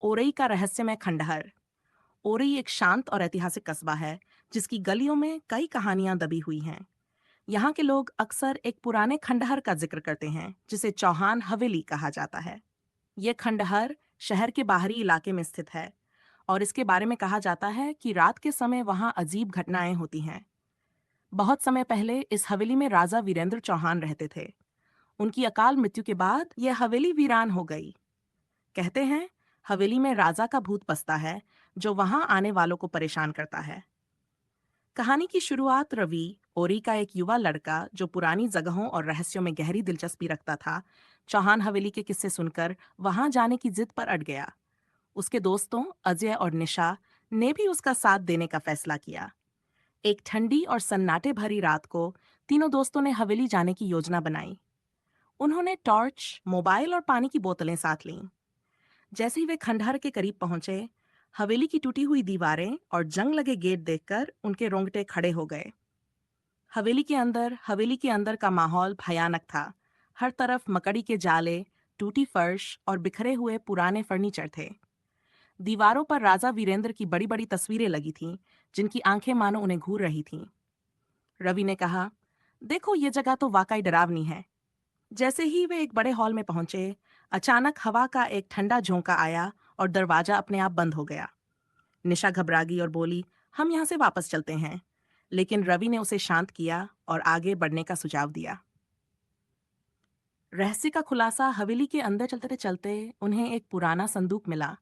ओरई का रहस्यमय खंडहर। ओरई एक शांत और ऐतिहासिक कस्बा है जिसकी गलियों में कई कहानियां दबी हुई हैं। यहाँ के लोग अक्सर एक पुराने खंडहर का जिक्र करते हैं जिसे चौहान हवेली कहा जाता है। ये खंडहर शहर के बाहरी इलाके में स्थित है और इसके बारे में कहा जाता है कि रात के समय वहाँ अजीब घटनाएं होती हैं। बहुत समय पहले इस हवेली में राजा वीरेंद्र चौहान रहते थे। उनकी अकाल मृत्यु के बाद यह हवेली वीरान हो गई। कहते हैं हवेली में राजा का भूत बसता है जो वहां आने वालों को परेशान करता है। कहानी की शुरुआत रवि, ओरी का एक युवा लड़का जो पुरानी जगहों और रहस्यों में गहरी दिलचस्पी रखता था, चौहान हवेली के किस्से सुनकर वहां जाने की जिद पर अड़ गया। उसके दोस्तों अजय और निशा ने भी उसका साथ देने का फैसला किया। एक ठंडी और सन्नाटे भरी रात को तीनों दोस्तों ने हवेली जाने की योजना बनाई। उन्होंने टॉर्च, मोबाइल और पानी की बोतलें साथ लीं। जैसे ही वे खंडहर के करीब पहुंचे, हवेली की टूटी हुई दीवारें और जंग लगे गेट देखकर उनके रोंगटे खड़े हो गए। हवेली के अंदर का माहौल भयानक था। हर तरफ मकड़ी के जाले, टूटी फर्श और बिखरे हुए पुराने फर्नीचर थे। दीवारों पर राजा वीरेंद्र की बड़ी बड़ी तस्वीरें लगी थीं, जिनकी आंखें मानो उन्हें घूर रही थीं। रवि ने कहा, देखो ये जगह तो वाकई डरावनी है। जैसे ही वे एक बड़े हॉल में पहुंचे, अचानक हवा का एक ठंडा झोंका आया और दरवाजा अपने आप बंद हो गया। निशा घबरा गई और बोली, हम यहाँ से वापस चलते हैं। लेकिन रवि ने उसे शांत किया और आगे बढ़ने का सुझाव दिया। रहस्य का खुलासा हवेली के अंदर चलते चलते उन्हें एक पुराना संदूक मिला।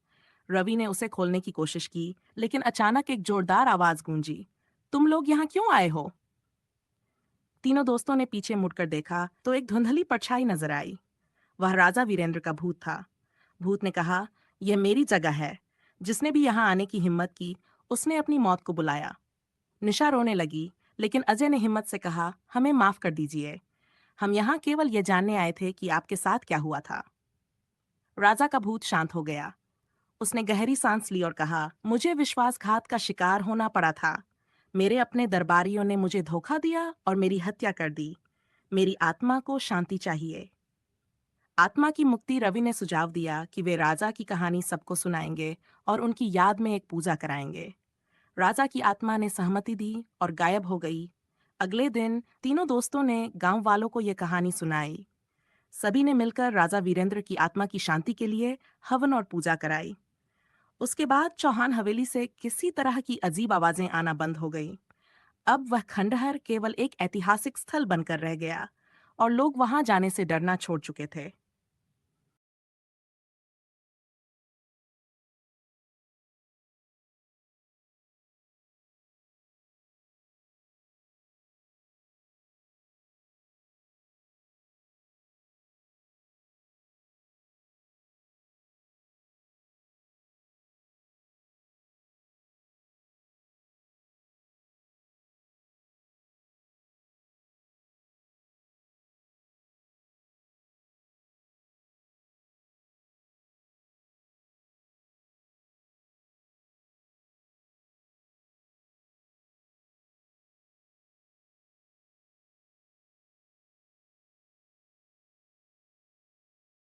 रवि ने उसे खोलने की कोशिश की, लेकिन अचानक एक जोरदार आवाज गूंजी, तुम लोग यहाँ क्यों आए हो? तीनों दोस्तों ने पीछे मुड़कर देखा तो एक धुंधली परछाई नजर आई। वह राजा वीरेंद्र का भूत था। भूत ने कहा, यह मेरी जगह है। जिसने भी यहाँ आने की हिम्मत की, उसने अपनी मौत को बुलाया। निशा रोने लगी, लेकिन अजय ने हिम्मत से कहा, हमें माफ कर दीजिए। हम यहाँ केवल यह जानने आए थे कि आपके साथ क्या हुआ था। राजा का भूत शांत हो गया। उसने गहरी सांस ली और कहा, मुझे विश्वासघात का शिकार होना पड़ा था। मेरे अपने दरबारियों ने मुझे धोखा दिया और मेरी हत्या कर दी। मेरी आत्मा को शांति चाहिए। आत्मा की मुक्ति। रवि ने सुझाव दिया कि वे राजा की कहानी सबको सुनाएंगे और उनकी याद में एक पूजा कराएंगे। राजा की आत्मा ने सहमति दी और गायब हो गई। अगले दिन तीनों दोस्तों ने गांव वालों को यह कहानी सुनाई। सभी ने मिलकर राजा वीरेंद्र की आत्मा की शांति के लिए हवन और पूजा कराई। उसके बाद चौहान हवेली से किसी तरह की अजीब आवाजें आना बंद हो गई। अब वह खंडहर केवल एक ऐतिहासिक स्थल बनकर रह गया और लोग वहां जाने से डरना छोड़ चुके थे।